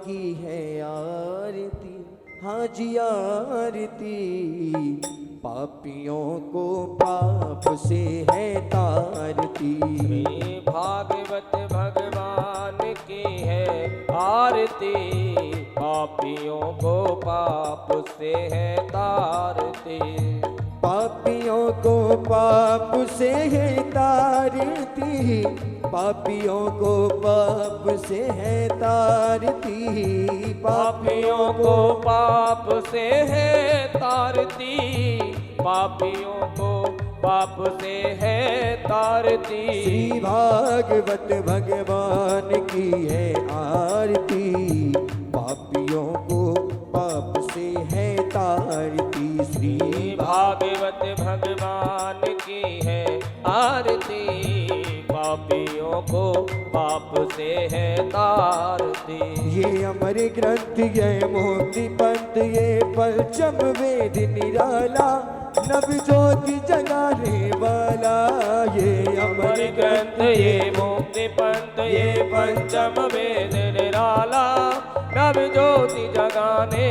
की है आरती, हाँ जी आरती। पापियों को पाप से है तारती। श्री भागवत भगवान की है आरती, पापियों को पाप से है तारती। पापियों को पाप से है तारती, पापियों को पाप से है तारती। पापियों को पाप से है तारती, पापियों को पाप से है तारती। श्री भागवत भगवान की है आरती, पापियों को पाप से है तारती। श्री भागवत भगवान की है आरती, पापियों को पाप से है तारती। ये अमर ग्रंथ ये मुक्ति पंथ ये पंचम वेद निराला, नव ज्योति जगाने वाला। ये अमर ग्रंथ ये मुक्ति पंथ ये पंचम वेद निराला, नव ज्योति जगाने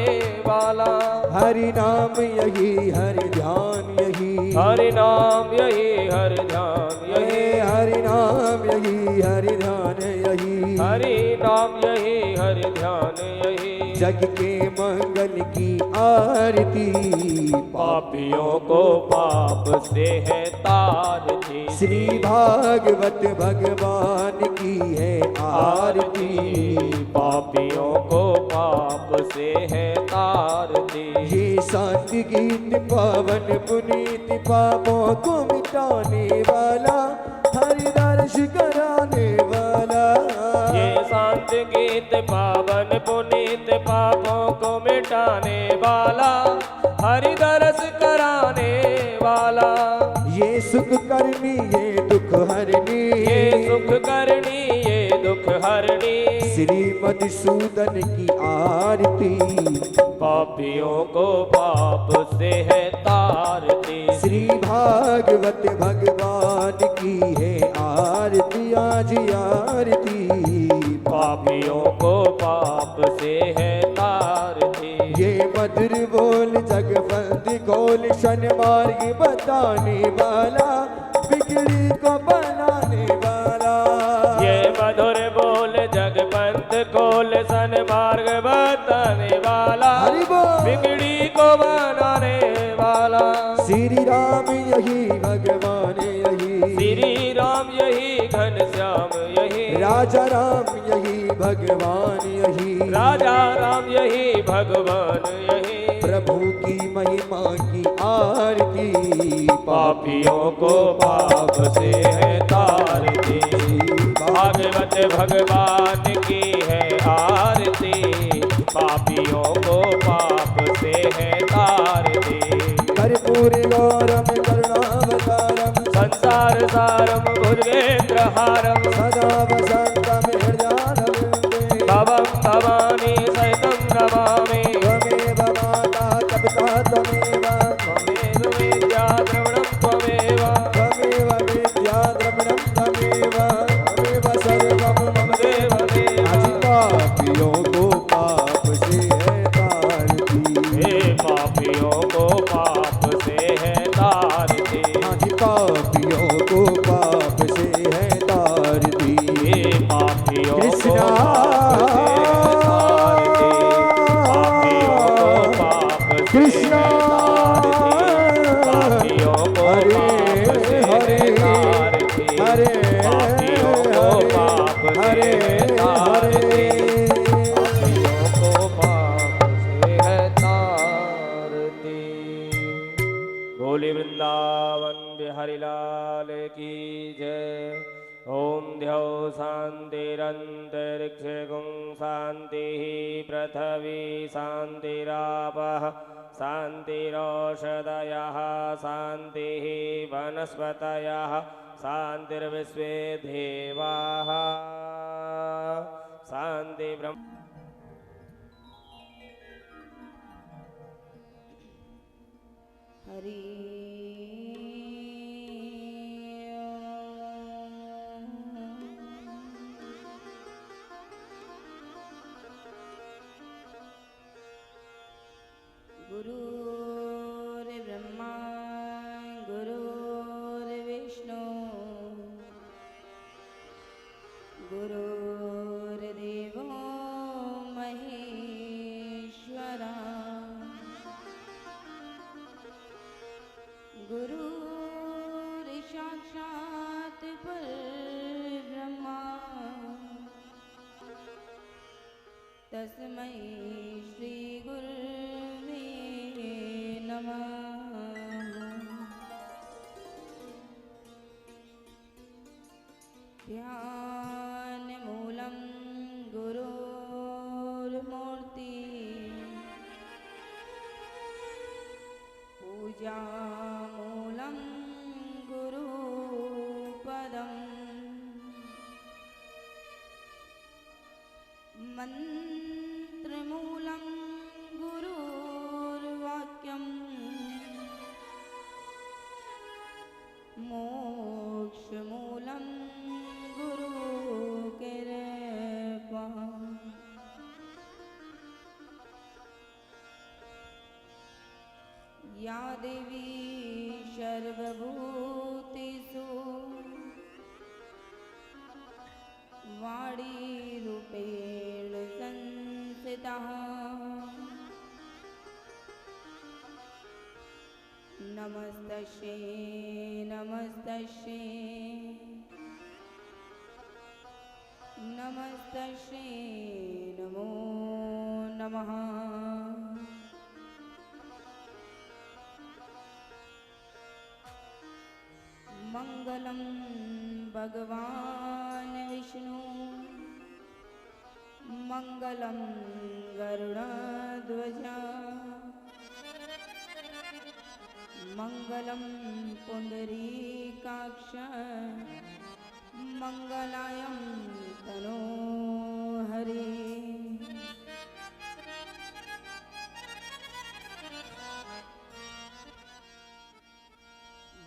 वाला। हरि नाम यही हरि ध्यान यही, हरि नाम यही हरि ध्यान यही, हरि नाम यही हरि ध्यान यही, हरि नाम यही हरि ध्यान यही। जग के मंगल की आरती, पापियों को पाप से है तारती। श्री भागवत भगवान की है आरती, पापियों को पाप से है तारती। ये शांत गीत पावन पुनीत पापों को मिटाने वाला, हरि दर्श कराने वाला। ये शांत गीत पावन पुनीत पापों को मिटाने वाला, हरि दर्श कराने वाला। ये सुख करनी ये दुख हरनी, ये सुख करनी ये दुख हरनी। श्री मधुसूदन की आरती, पापियों को पाप से है तारती। श्री भागवत भगवान की है आरती आज आरती। पापियों को पाप से है तारती। ये मधुर बोल जगवंत खोल शन मार्ग बताने वाला, बिगड़ी को बनाने वाला। ये मधुर बोल जगवंत खोल सन मार्ग बताने वाला, हरि बोल। बिगड़ी को बनाने वाला। श्री राम यही भगवान यही, श्री राम यही घनश्याम यही, राजा राम यही भगवान यही, राजा राम यही भगवान यही। प्रभु की महिमा की आरती, पापियों को पाप से है तारती। भागवत भगवान की है आरती, पापियों को पाप से है तारती। कर्पूर गौरम करुणावतारम, संसार सारम भुजगेन्द्रहारम, सदा वसंतम हृदयारविंदे। भवं भवानी सहितं नमामि। त्वमेव माता तपिता त्वमेव, त्वमेव विद्या द्रविणं त्वमेव, त्वमेव विद्या द्रविणं त्वमेव, त्वमेव सर्वं मम देव देव। पापियों को पाप से है तारती। हे पापियों को पाप से है तारती। पापियों को पाप से है तारती। हे पापियों को कृष्णा पाप से है तारती। पापियों को पाप से कृष्णा है तारती। पापियों को पाप से है तारती। हरे पापियों को पाप से है तारती। पापियों को पाप से है तारती। बोले वृंदावन बिहारी लाल की जय। ओम द्यौ शांतिरंतरिक्षे गुं शांति, पृथ्वी शांतिरापः शांतिरौषधयः, शांति वनस्पतयः, शांतिर्विश्वे देवाः, शांति ब्रह्म। हरि गुरुर्ब्रह्मा गुरुर्विष्णु गुरुर्देवो महेश्वरा गुरुर्साक्षात् परब्रह्मा तस्मै श्री गुरुवे नमः। ध्यानमूलं गुरोर्मूर्ति पूजामूलं गुरुपदम् मन्त्रमूलं गुरुर्वाक्यं मोक्षमूलं गुरुकृपा। या देवी सर्वभूतेषु वाणीरूपेण संस्थिता नमस्तस्यै नमस्तस्यै नमस्तस्यै नमो नमः। मंगलं भगवान् विष्णु मंगलं गरुडध्वज मंगलं पुंडरीकाक्ष मंगलायं तनोहरि।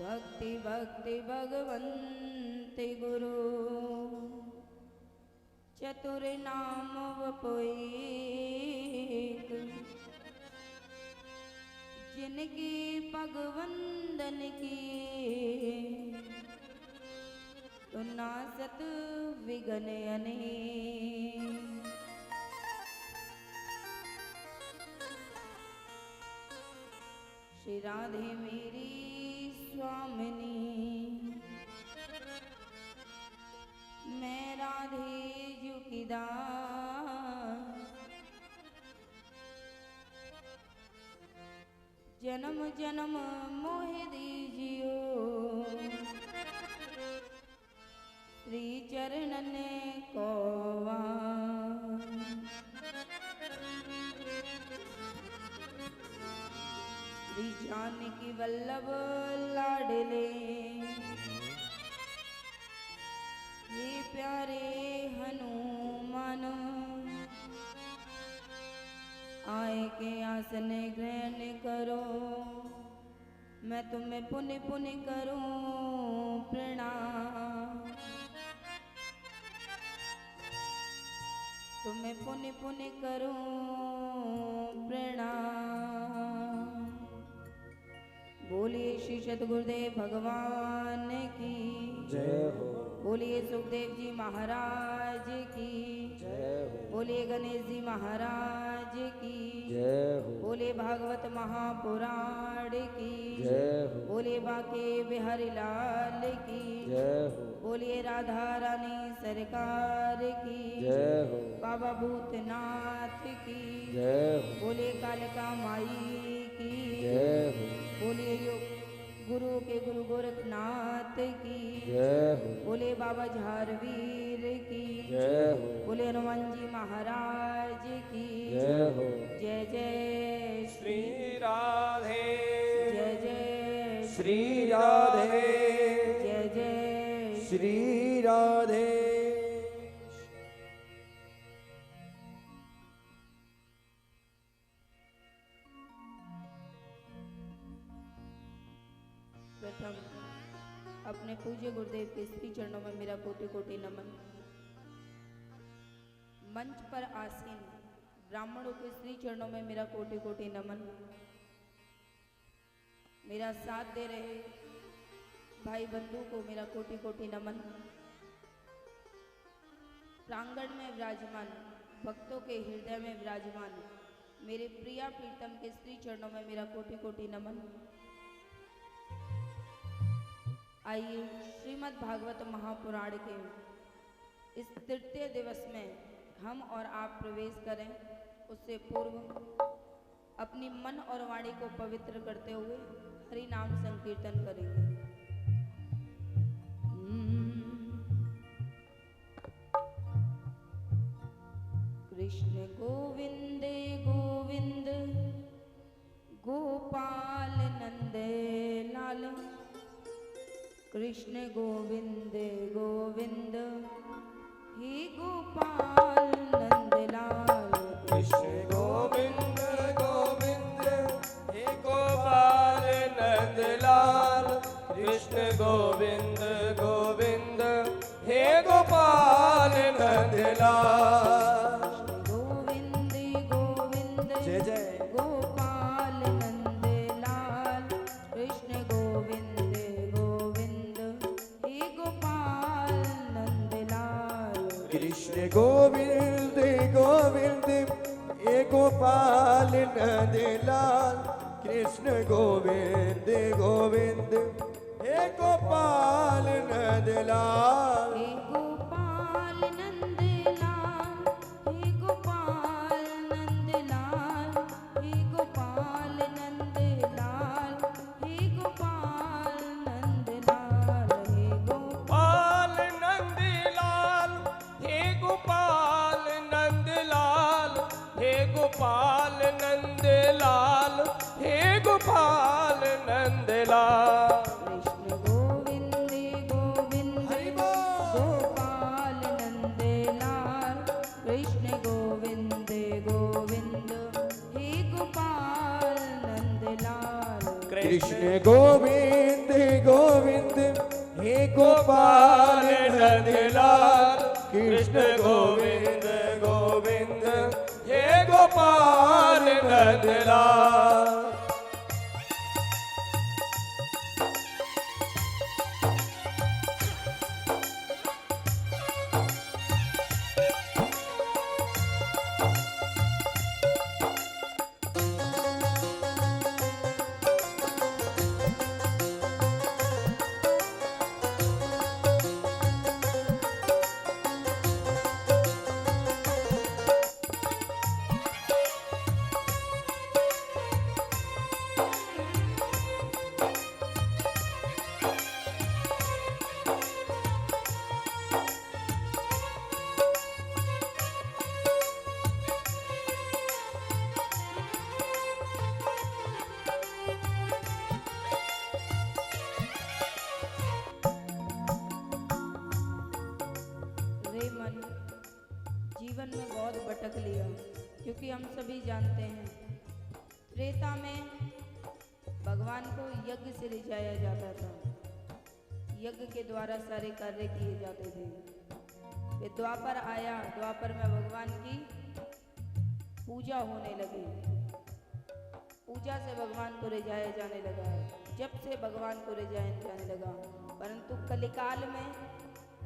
भक्ति भक्ति भगवन्ति गुरु चतुर नाम वपुएक जिनकी पगवंदन की तो नासत विघ्न अनेक। श्री राधे मेरी स्वामिनी मैं राधे जू की दास जन्म जन्म मोहि दीजियो श्री चरणन को श्री जानकी वल्लभ लाडले ये प्यारे हनुमान आए के आसन ग्रहण करो मैं तुम्हें पुण्य पुण्य करूं प्रणाम। तुम्हें पुण्य पुण्य करूं प्रणाम। बोलिए श्री सतगुरुदेव भगवान की जय हो। बोलिए सुखदेव जी महाराज की जय हो। बोलिए गणेश जी महाराज की जय हो। बोलिए भागवत महापुराण की जय हो। बोलिए बाके बिहारी लाल की जय हो। बोलिए राधा रानी सरकार की जय हो। बाबा भूतनाथ की जय हो। बोलिए कालिका माई की जय हो। बोलिए गुरु के गुरु गोरखनाथ की जय हो। बोले बाबा झारवीर की जय हो। बोले हनुमान जी महाराज की जय हो। जय जय श्री राधे जय जय श्री राधे जय जय श्री राधे। प्रथम अपने पूज्य गुरुदेव के श्री चरणों में मेरा कोटि कोटि नमन। मंच पर आसीन ब्राह्मणों के श्री चरणों में मेरा कोटि कोटि नमन। मेरा साथ दे रहे भाई बंधु को मेरा कोटि कोटि नमन। प्रांगण में विराजमान, भक्तों के हृदय में विराजमान मेरे प्रिया प्रीतम के श्री चरणों में मेरा कोटि कोटि नमन। आइए श्रीमद् भागवत महापुराण के इस तृतीय दिवस में हम और आप प्रवेश करें। उससे पूर्व अपनी मन और वाणी को पवित्र करते हुए हरि नाम संकीर्तन करेंगे। कृष्ण गोविंद गोविंद गोपाल नंद लाल, कृष्ण गोविंद गोविंद हे गोपाल नंद लाल। कृष्ण गोविंद गोविंद हे गोपाल नंद लाल, कृष्ण गोविंद गोविंद हे गोपाल नंद लाल। गोविंद गोविंद जय जय गोपाल नंद लाल, कृष्ण गोविंद गोविंद हे गोपाल नंद लाल। कृष्ण गोविंद गोविंद हे गोपाल नंद लाल, कृष्ण गोविंद गोविंद हे गोपाल नंद लाल। हे गोपाल नंद लाल, हे गोपाल नंद लाल, हे गोपाल नंद लाल, हे गोपाल नंद लाल, हे गोपाल नंद लाल, हे गोपाल नंद लाल, हे गोपाल नंद लाल, हे गोपाल नंद लाल। कृष्ण गोविंद गोविंद गोपाल नंद लाल, कृष्ण गोविंद गोविंद हे गोपाल नंद लाल। कृष्ण गोविंद गोविंद हे गोपाल नंद लाल, कृष्ण गोविंद गोविंद हे गोपाल नंद लाल। रे मन, जीवन में बहुत भटक लिया, क्योंकि हम सभी जानते हैं त्रेता में भगवान को यज्ञ से रिझाया जाता था। यज्ञ के द्वारा सारे कार्य किए जाते थे। वे द्वापर आया, द्वापर में भगवान की पूजा होने लगी। पूजा से भगवान को रिझाया जाने लगा। जब से भगवान को रिझाया जाने लगा, परंतु कलिकाल में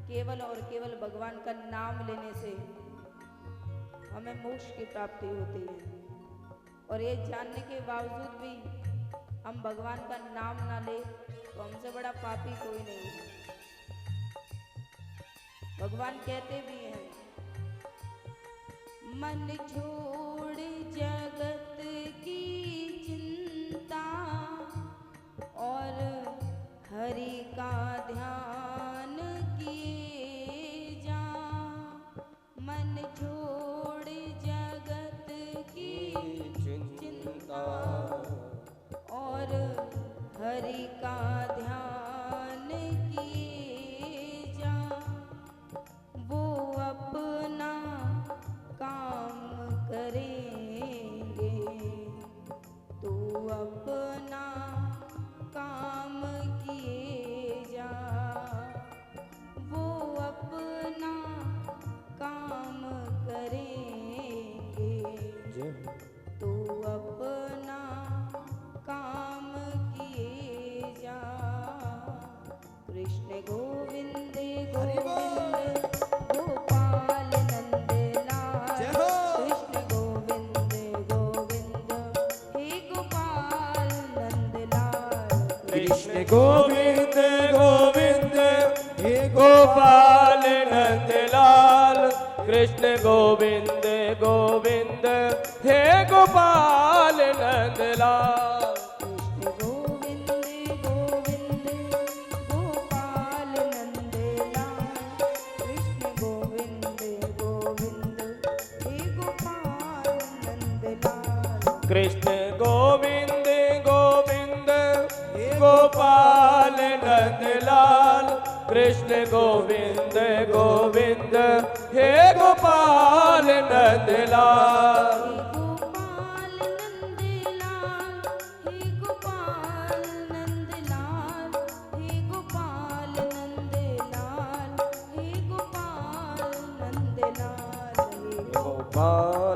केवल और केवल भगवान का नाम लेने से हमें मोक्ष की प्राप्ति होती है। और ये जानने के बावजूद भी हम भगवान का नाम ना ले तो हमसे बड़ा पापी कोई नहीं है। भगवान कहते भी हैं, मन छोड़ जगत की चिंता और हरि का ध्यान किए जा। मन छोड़ जगत की चिंता और हरि का ध्यान किए जा। वो अपना काम करेंगे कृष्ण गोविंद गोविंद हे गोपाल नंद लाल कृष्ण गोविंद गोविंद हे गोपाल नंद लाल गोविंद गोविंद गोपाल नंदलाल कृष्ण गोविंद गोविंद हे गोपाल नंदलाल कृष्ण गोविंद गोविंद गोपाल नंद लाल कृष्ण गोविंद गोविंद हे गोपाल नंद लाल हे गोपाल नंदलाल हे गोपाल नंदलाल हे गोपाल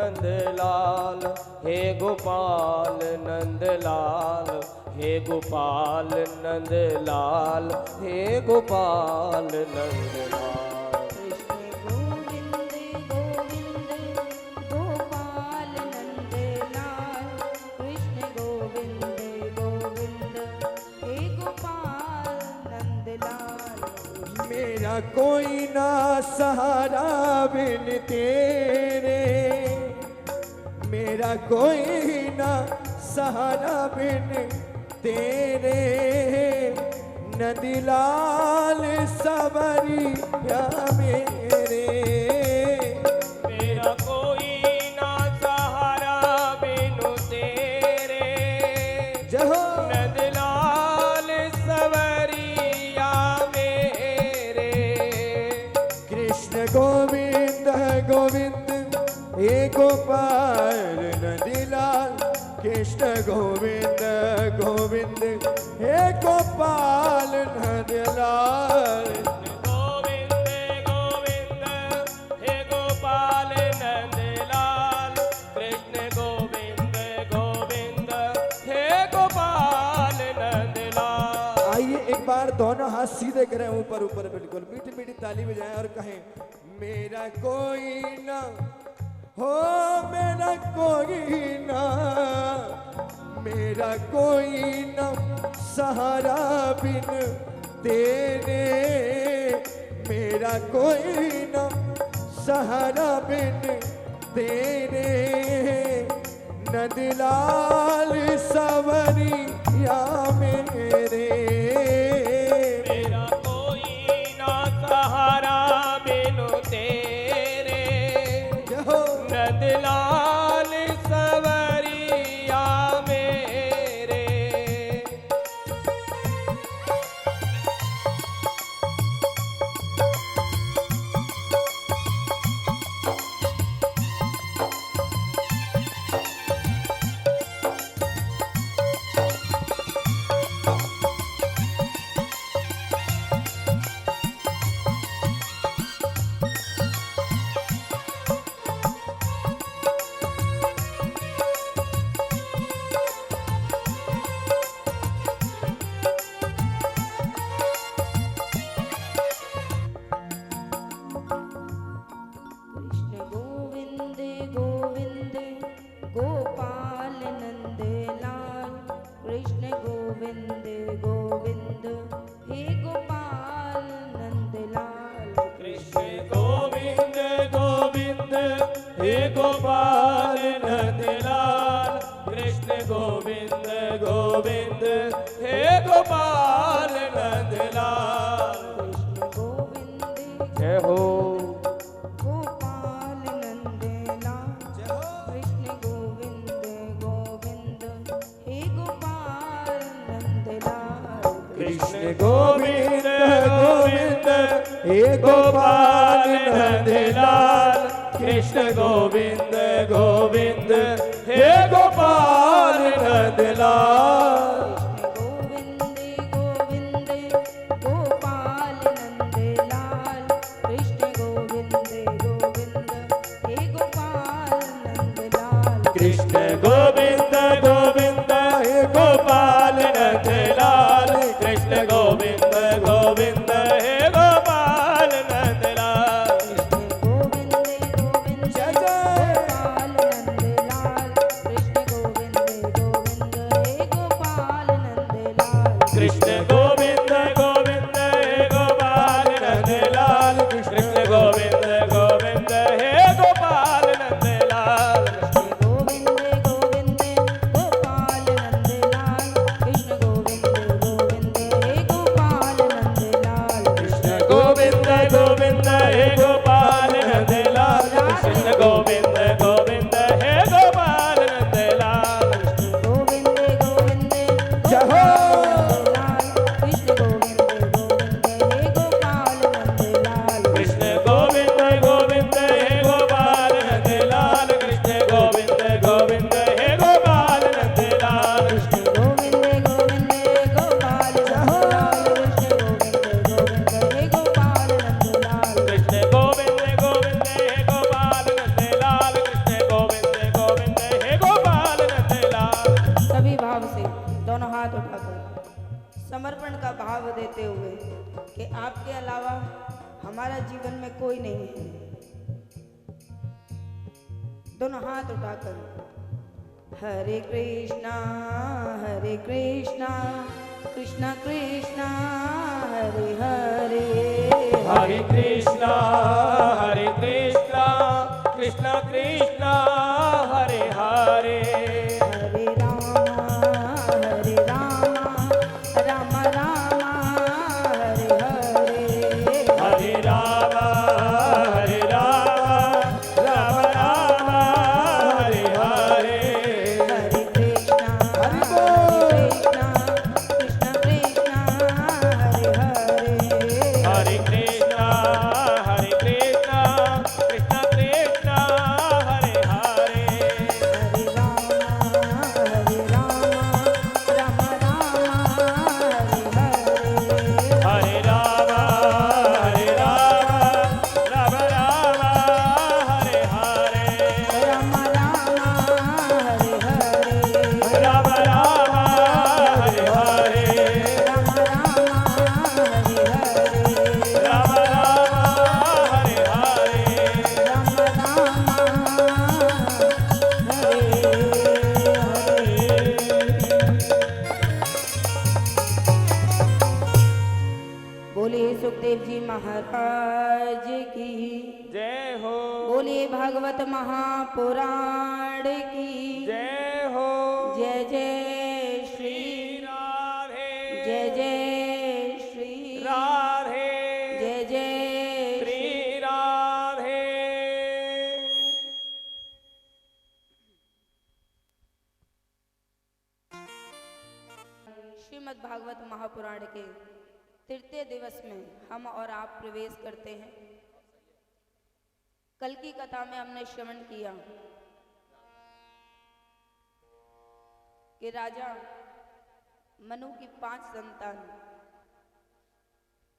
नंदलाल हे गोपाल नंदलाल हे गोपाल नंद लाल हे गोपाल नंद लाल कृष्ण गोविंद गोविंद हे गोपाल नंदलाल मेरा कोई ना सहारा बिन तेरे, मेरा कोई ना सहारा बिन तेरे, नंदलाल सवरिया मेरे। मेरा कोई ना सहारा बिनु तेरे, जहो नंदलाल सवरिया मेरे। कृष्ण गोविंद गोविंद हे गोपाल नंदलाल, कृष्ण गोविंद गोविंद हे गोपाल नंदलाल। गोविंद गोविंद हे गोपाल नंदलाल, कृष्ण गोविंद गोविंद हे गोपाल नंदलाल। आइए एक बार दोनों हाथ सीधे करें ऊपर ऊपर, बिल्कुल मीठी मीठी ताली बजाएं और कहें मेरा कोई ना हो, मेरा कोई ना, मेरा कोई ना सहारा बिन तेरे, मेरा कोई ना सहारा बिन तेरे, नंदलाल सवरिया मेरे। मेरा कोई ना सहारा बिनु तेरे, जहो नंदलाल सवरिया मेरे। कृष्ण गोविंद गोविंद गोपाल नंदलाल, कृष्ण गोविंद गोविंद हे गोपाल नंदलाल। कृष्ण गोविंद गोविंद हे गोपाल नंदलाल, कृष्ण गोविंद गोविंद हे गोपाल नंदलाल। कृष्ण गोविंद जय हो गोपाल नंदलाल, कृष्ण गोविंद गोविंद हे गोपाल नंदलाल। कृष्ण गोविंद गोविंद हे गोपाल नंदलाल, कृष्ण गोविंद गोविंद हे गोपाल नंदलाल। गोविंद गोविंद गोपाल नंदलाल, कृष्ण गोविंद गोविंद हे गोपाल नंदलाल। कृष्ण गोविंद गोविंद हे गोपाल नंदलाल, कृष्ण गोविंद गोविंद हे गोपाल नंदलाल। गोविंद गोविंद जय जय। गोपाल नंदलाल, कृष्ण गोविंद गोविंद हे गोपाल कृष्ण गोविंद गोविंद हे गोपाल नंदलाल कृष्ण गोविंद गोविंद हे गोपाल नंदलाल कृष्ण गोविंद गोविंद हे गोपाल नंदलाल कृष्ण गोविंद गोविंद हे गोपाल नंदलाल सभी भाव से दोनों हाथ उठाकर समर्पण का भाव देते हुए कि आपके अलावा हमारा जीवन में कोई नहीं है। दोनों हाथ उठाकर हरे कृष्णा कृष्णा कृष्णा हरे हरे हरे कृष्णा कृष्णा कृष्णा हरे हरे हरे राम राम राम हरे हरे हरे राम राम राम हरे हरे हरे कृष्णा कृष्णा कृष्णा हरे हरे हरे कृष्णा कृष्णा कृष्णा हरे हरे हरे राम राम राम हरे हरे हरे राम राम राम हरे हरे राम हरे हरे राम हरे हरे राम हरे हरे राम हरे हरे राम बोलिए सुखदेव जी महाराज की जय हो बोलिए भागवत महापुराण की जय हो जय जय श्री राधे जय जय श्री राधे जय जय श्री राधे श्रीमद् भागवत महापुराण के तृतीय दिवस में हम और आप प्रवेश करते हैं। कल की कथा में हमने श्रवण किया कि राजा मनु की 5 संतान,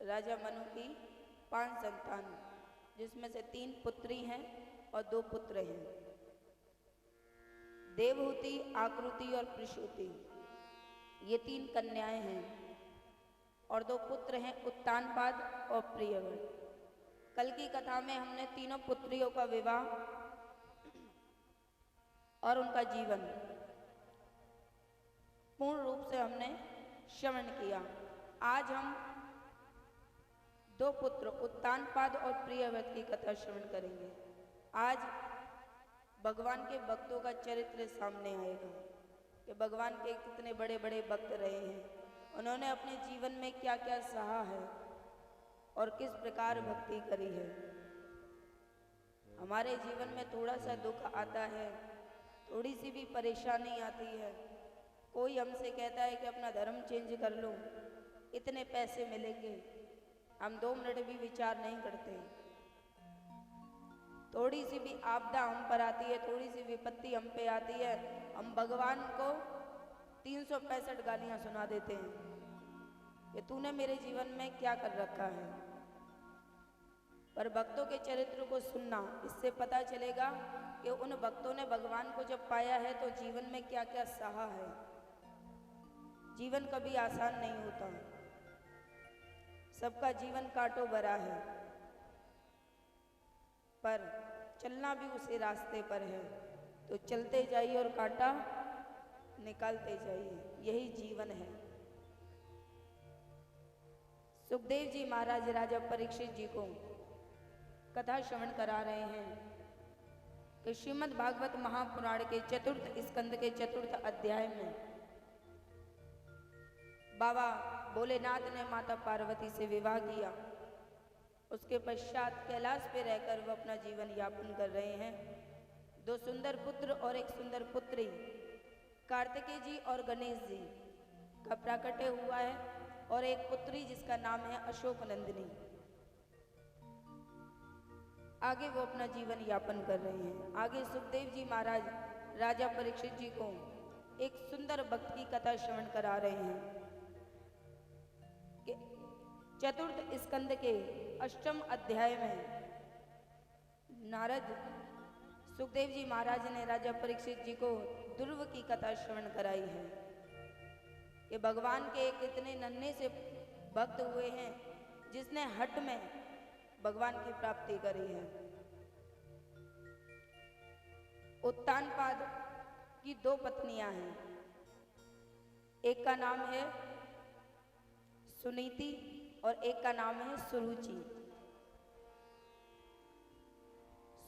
राजा मनु की 5 संतान, जिसमें से 3 पुत्री हैं और 2 पुत्र हैं। देवहूति, आकृति और प्रसूति, ये 3 कन्याएं हैं और 2 पुत्र हैं, उत्तानपाद और प्रियव्रत। कल की कथा में हमने तीनों पुत्रियों का विवाह और उनका जीवन पूर्ण रूप से हमने श्रवण किया। आज हम 2 पुत्र उत्तानपाद और प्रियव्रत की कथा श्रवण करेंगे। आज भगवान के भक्तों का चरित्र सामने आएगा कि भगवान के कितने बड़े बड़े भक्त रहे हैं, उन्होंने अपने जीवन में क्या क्या सहा है और किस प्रकार भक्ति करी है। हमारे जीवन में थोड़ा सा दुख आता है, थोड़ी सी भी परेशानी आती है, कोई हमसे कहता है कि अपना धर्म चेंज कर लो, इतने पैसे मिलेंगे, हम 2 मिनट भी विचार नहीं करते। थोड़ी सी भी आपदा हम पर आती है, थोड़ी सी विपत्ति हम पे आती है, हम भगवान को 365 गालियां सुना देते हैं कि तूने मेरे जीवन में क्या कर रखा है। पर भक्तों के चरित्र को सुनना, इससे पता चलेगा कि उन भक्तों ने भगवान को जब पाया है तो जीवन में क्या क्या सहा है। जीवन कभी आसान नहीं होता, सबका जीवन कांटों भरा है, पर चलना भी उसी रास्ते पर है, तो चलते जाइए और कांटा निकालते जाइए, यही जीवन है। सुखदेव जी महाराज राजा परीक्षित जी को कथा श्रवण करा रहे हैं कि श्रीमद् भागवत महापुराण के 4th स्कंद के 4th अध्याय में बाबा भोलेनाथ ने माता पार्वती से विवाह किया। उसके पश्चात कैलाश पे रहकर वह अपना जीवन यापन कर रहे हैं। 2 सुंदर पुत्र और 1 सुंदर पुत्री कार्तिकेय जी और गणेश जी का प्राकट्य हुआ है और 1 पुत्री जिसका नाम है अशोक नंदिनी। आगे वो अपना जीवन यापन कर रहे हैं। आगे सुखदेव जी महाराज राजा परीक्षित जी को एक सुंदर भक्त की कथा श्रवण करा रहे हैं कि चतुर्थ स्कंद के अष्टम अध्याय में नारद सुखदेव जी महाराज ने राजा परीक्षित जी को ध्रुव की कथा श्रवण कराई है कि भगवान के एक इतने नन्हे से भक्त हुए हैं जिसने हठ में भगवान की प्राप्ति करी है। उत्तानपाद की दो पत्नियां हैं, एक का नाम है सुनीति और एक का नाम है सुरुचि।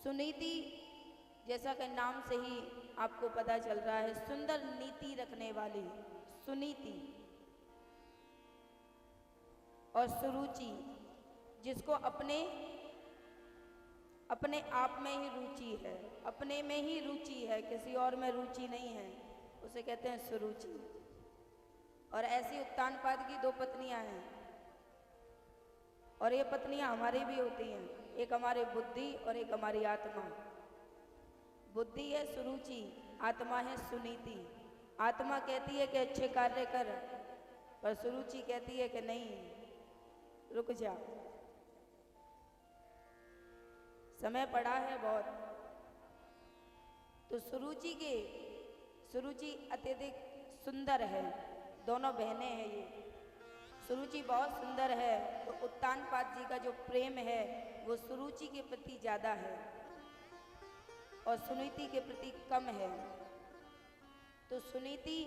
सुनीति जैसा कि नाम से ही आपको पता चल रहा है, सुंदर नीति रखने वाली सुनीति, और सुरुचि जिसको अपने आप में ही रुचि है, अपने में ही रुचि है, किसी और में रुचि नहीं है, उसे कहते हैं सुरुचि। और ऐसी उत्तानपाद की दो पत्नियां हैं, और ये पत्नियां हमारी भी होती हैं, एक हमारी बुद्धि और एक हमारी आत्मा। बुद्धि है सुरुचि, आत्मा है सुनीति। आत्मा कहती है कि अच्छे कार्य कर, पर सुरुचि कहती है कि नहीं, रुक जा, समय पड़ा है बहुत। तो सुरुचि अत्यधिक सुंदर है, दोनों बहनें हैं ये। सुरुचि बहुत सुंदर है, तो उत्तानपाद जी का जो प्रेम है वो सुरुचि के प्रति ज़्यादा है और सुनीति के प्रति कम है। तो सुनीति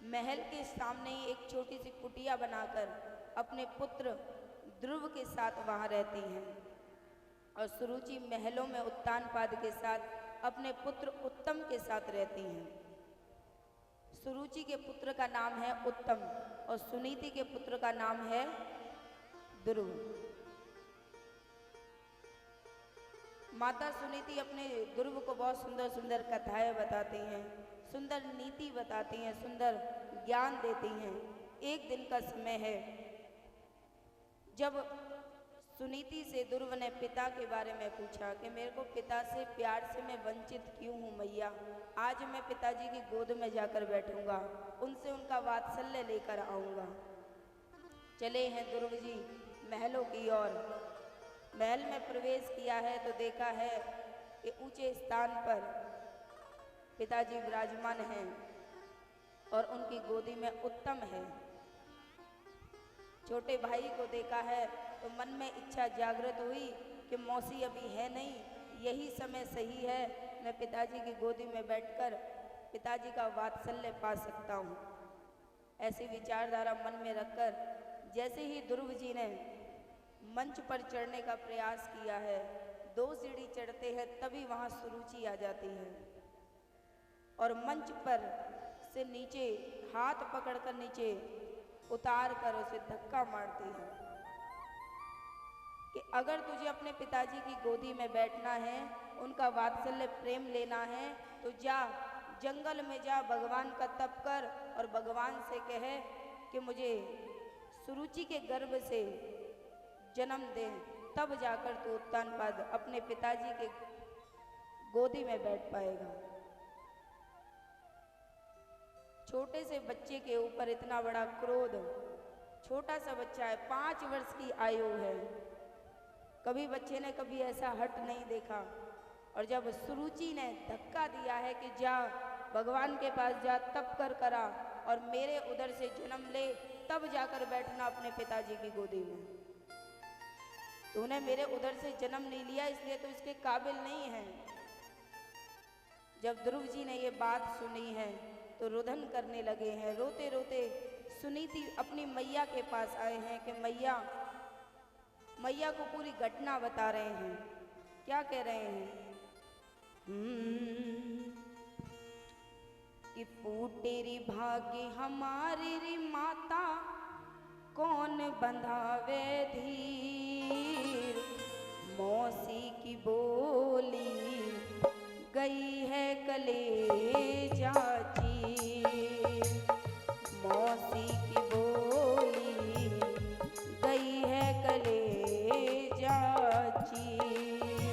महल के सामने ही एक छोटी सी कुटिया बनाकर अपने पुत्र ध्रुव के साथ वहाँ रहती हैं, और सुरुचि महलों में उत्तानपाद के साथ अपने पुत्र उत्तम के साथ रहती हैं। सुरुचि के पुत्र का नाम है उत्तम और सुनीति के पुत्र का नाम है ध्रुव। माता सुनीति अपने ध्रुव को बहुत सुंदर सुंदर कथाएं बताती हैं, सुंदर नीति बताती हैं, सुंदर ज्ञान देती हैं। एक दिन का समय है जब सुनीति से ध्रुव ने पिता के बारे में पूछा कि मेरे को पिता से प्यार से मैं वंचित क्यों हूँ मैया। आज मैं पिताजी की गोद में जाकर बैठूंगा, उनसे उनका वात्सल्य लेकर आऊँगा। चले हैं ध्रुव जी महलों की ओर। महल में प्रवेश किया है तो देखा है कि ऊंचे स्थान पर पिताजी विराजमान हैं और उनकी गोदी में उत्तम है। छोटे भाई को देखा है तो मन में इच्छा जागृत हुई कि मौसी अभी है नहीं, यही समय सही है, मैं पिताजी की गोदी में बैठकर पिताजी का वात्सल्य पा सकता हूँ। ऐसी विचारधारा मन में रखकर जैसे ही ध्रुव जी ने मंच पर चढ़ने का प्रयास किया है, 2 सीढ़ी चढ़ते हैं तभी वहाँ सुरुचि आ जाती है और मंच पर से नीचे हाथ पकड़कर नीचे उतार कर उसे धक्का मारती है कि अगर तुझे अपने पिताजी की गोदी में बैठना है, उनका वात्सल्य प्रेम लेना है, तो जा जंगल में जा, भगवान का तप कर और भगवान से कहे कि मुझे सुरुचि के गर्भ से जन्म दे, तब जाकर तू उत्तानपाद अपने पिताजी के गोदी में बैठ पाएगा। छोटे से बच्चे के ऊपर इतना बड़ा क्रोध, छोटा सा बच्चा है, 5 वर्ष की आयु है, कभी बच्चे ने कभी ऐसा हट नहीं देखा। और जब सुरुचि ने धक्का दिया है कि जा भगवान के पास जा, तप कर करा और मेरे उधर से जन्म ले, तब जाकर बैठना अपने पिताजी की गोदी में। तूने मेरे उधर से जन्म नहीं लिया इसलिए तो इसके काबिल नहीं है। जब ध्रुव जी ने ये बात सुनी है तो रुदन करने लगे हैं, रोते रोते सुनीति अपनी मैया के पास आए हैं कि मैया को पूरी घटना बता रहे हैं। क्या कह रहे हैं कि फूटे री भाग्य हमारी री माता, कौन बंधावे धीर, मौसी की बोली गई है कलेजा चीर, मौसी की बोली गई है कलेजा चीर।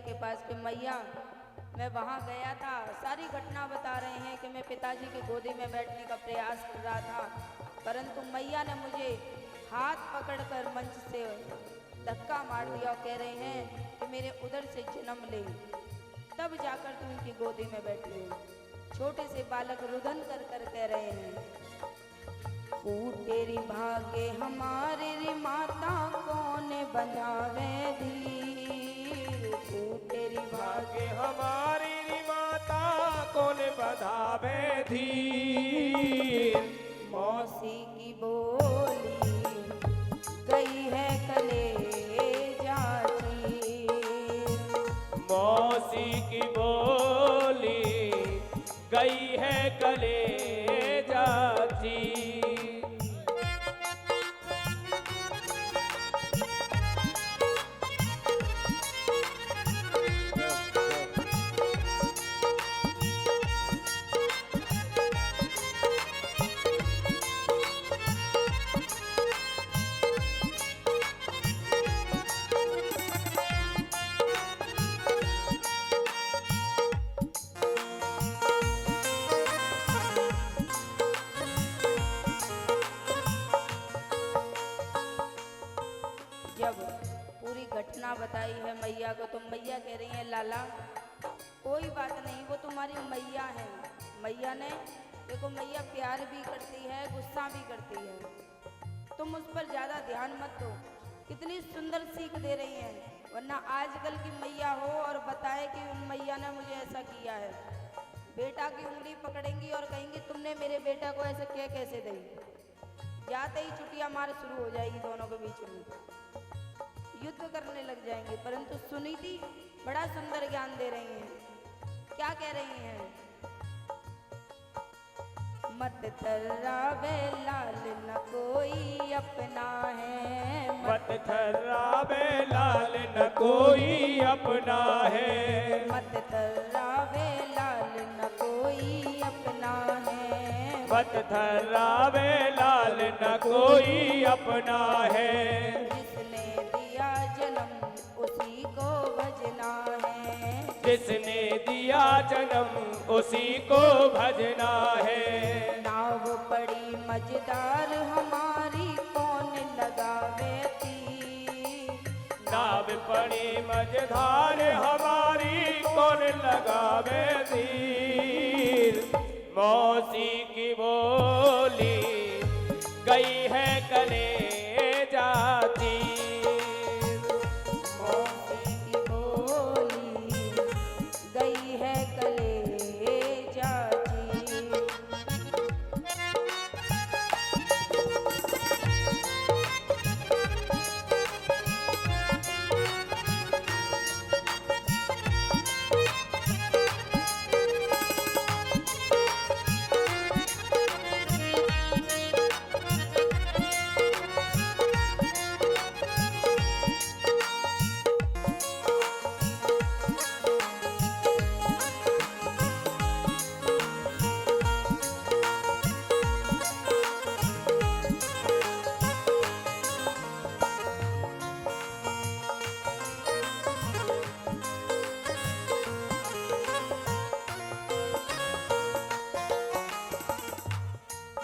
के पास कि मैया मैं वहाँ गया था, सारी घटना बता रहे हैं कि मैं पिताजी की गोदी में बैठने का प्रयास कर रहा था, परंतु मैया ने मुझे हाथ पकड़कर मंच से धक्का मार दिया और कह रहे हैं कि मेरे उधर से जन्म ले, तब जाकर तू उनकी गोदी में बैठी हो। छोटे से बालक रुदन कर कर कह रहे हैं, तेरी भागे हमारे रे माता कौन बंधावे धीर, तेरी भागे हमारी री माता कौन बंधावे धीर। मौसी की बोली गई है कलेजा चीर, मौसी की बोली गई है कलेजा चीर। जब पूरी घटना बताई है मैया को, तो मैया कह रही है लाला कोई बात नहीं, वो तुम्हारी मैया है। मैया ने देखो, मैया प्यार भी करती है, गुस्सा भी करती है, तुम उस पर ज़्यादा ध्यान मत दो। कितनी सुंदर सीख दे रही हैं, वरना आजकल की मैया हो और बताए कि उन मैया ने मुझे ऐसा किया है, बेटा की उंगली पकड़ेंगी और कहेंगी तुमने मेरे बेटा को ऐसे क्या कैसे दी, जाते ही चुटिया मार शुरू हो जाएगी दोनों के बीच में, युद्ध करने लग जाएंगे। परंतु सुनीति बड़ा सुंदर ज्ञान दे रही हैं, क्या कह रही हैं, मत थर्रावे लाल न कोई अपना है, मत थर्रावे लाल न कोई अपना है, मत थर्रावे लाल न कोई अपना है, मत थर्रावे लाल न कोई अपना है। जिसने दिया जन्म उसी को भजना है, जिसने दिया जन्म उसी को भजना है। नाव पड़ी मजेदार हमारी कौन लगावे तीर, नाव पड़ी मझधार हमारी कौन लगावे तीर। मौसी की बोली गई है कलेजा चीर, मौसी की बोली गई है कलेजा चीर।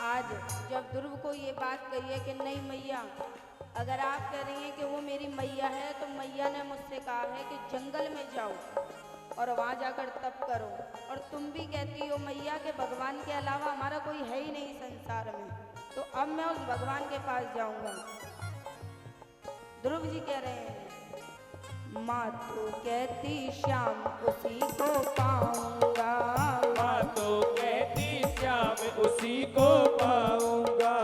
आज जब ध्रुव को ये बात कही है कि नहीं मैया, अगर आप कह रही हैं कि वो मेरी मैया है, तो मैया ने मुझसे कहा है कि जंगल में जाओ और वहाँ जाकर तप करो, और तुम भी कहती हो मैया के भगवान के अलावा हमारा कोई है ही नहीं संसार में, तो अब मैं उस भगवान के पास जाऊंगा। ध्रुव जी कह रहे हैं, माँ तो कहती श्याम उसी को पाऊंगा, माँ तो कहती श्याम उसी को पाऊंगा,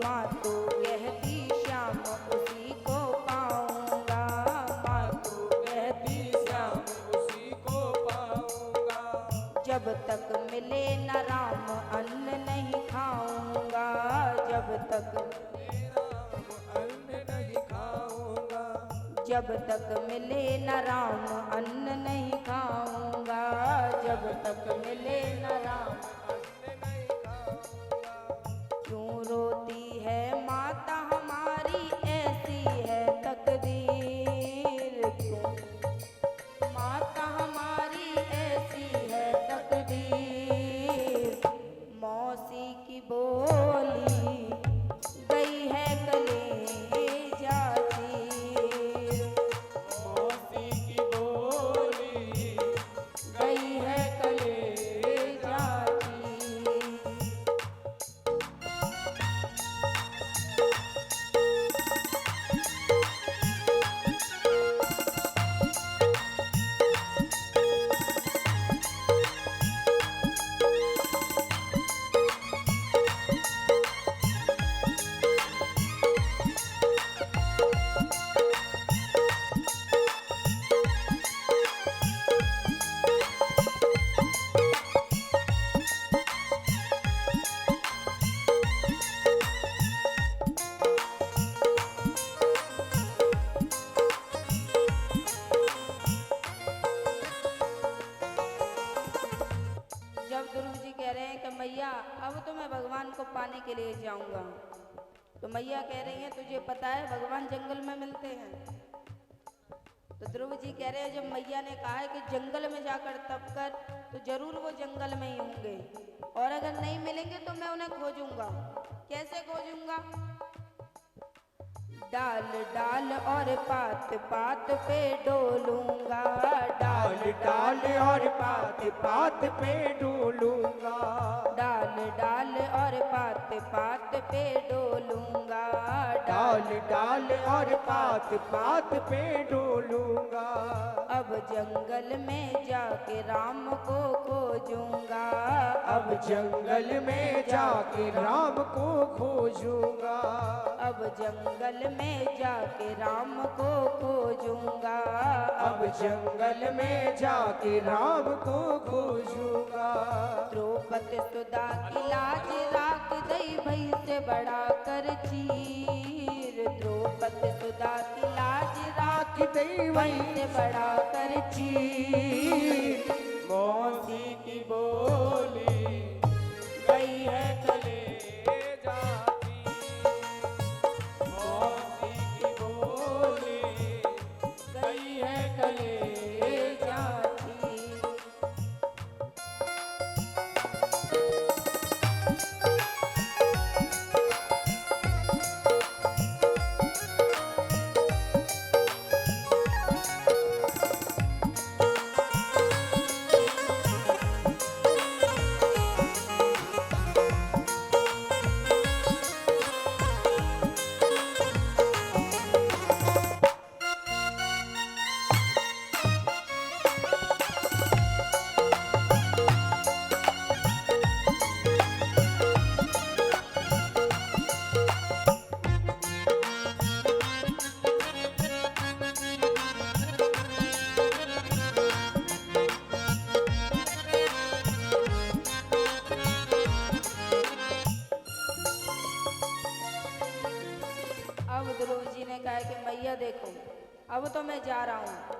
माँ तो कहती श्याम उसी को पाऊंगा, माँ तो कहती श्याम उसी को पाऊंगा। जब तक मिले न राम अन्न नहीं खाऊंगा, जब तक अन्न नहीं खाऊंगा, जब तक मिले न राम अन्न नहीं खाऊंगा, जब तक मिले न राम अन्न नहीं खाऊंगा। क्यों रोती है माता हमारी ऐसी है तकदीर, क्यों के लिए जाऊंगा। तो मैया कह रही हैं तुझे पता है भगवान जंगल में मिलते हैं। तो ध्रुव जी कह रहे हैं जब मैया ने कहा है कि जंगल में जाकर तप कर तो जरूर वो जंगल में ही होंगे, और अगर नहीं मिलेंगे तो मैं उन्हें खोजूंगा। कैसे खोजूंगा? डाल डाल और पात पात पे डोलूंगा, डाल डाल और पात पात पे डोलूंगा, डाल डाल और पात पात पे डोलूंगा, डाल डाल और पात पात पे डोलूंगा। अब जंगल में जाके राम को खोजूंगा, अब जंगल में जाके राम को खोजूंगा, अब जंगल में जाके राम को खोजूंगा, अब जंगल में जाके राम को खोजूंगा। द्रौपदी सुधा की लाज राख दई भई से बड़ा कर चीर, द्रौपदी सुधा की लाज राख दई भई से बड़ा कर चीर। मौसी की बोली गई है कलेजा की, मौसी की बोली गई है कलेजा की। अब ध्रुव जी ने कहा कि मैया देखो अब तो मैं जा रहा हूँ।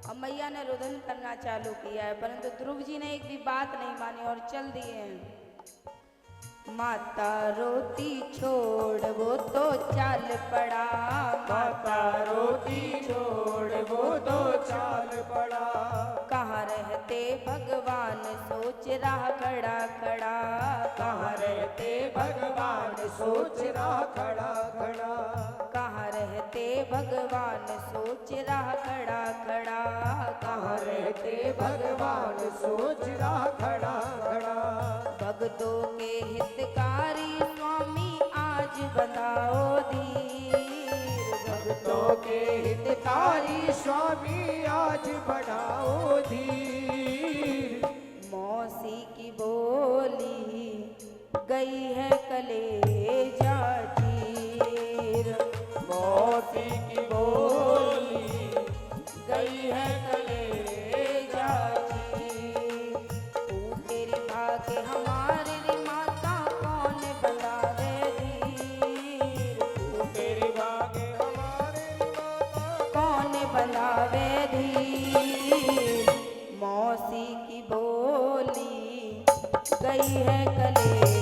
अब मैया ने रुदन करना चालू किया है, परंतु ध्रुव जी ने एक भी बात नहीं मानी और चल दिए हैं। माता रोती छोड़ वो तो चाल पड़ा, माता रोती छोड़ वो तो चाल पड़ा, कहाँ रहते भगवान सोच रहा खड़ा खड़ा, कहाँ रहते भगवान सोच रहा खड़ा खड़ा, कहाँ रहते भगवान सोच रहा खड़ा खड़ा, कहाँ रहते भगवान सोच रहा खड़ा खड़ा। भक्तों के हितकारी स्वामी आज बनाओ धीर, भक्तों के हितकारी स्वामी आज बढ़ाओ धीर। मौसी की बोली गई है कलेजा चीर, मौसी की बोली गई है कलेजा चीर। तू तेरी भाग्य हमारी री माता कौन बनावे धीर, तू तेरी भागे हमारे माता कौन बनावे धीर। मौसी की बोली गई है कलेजा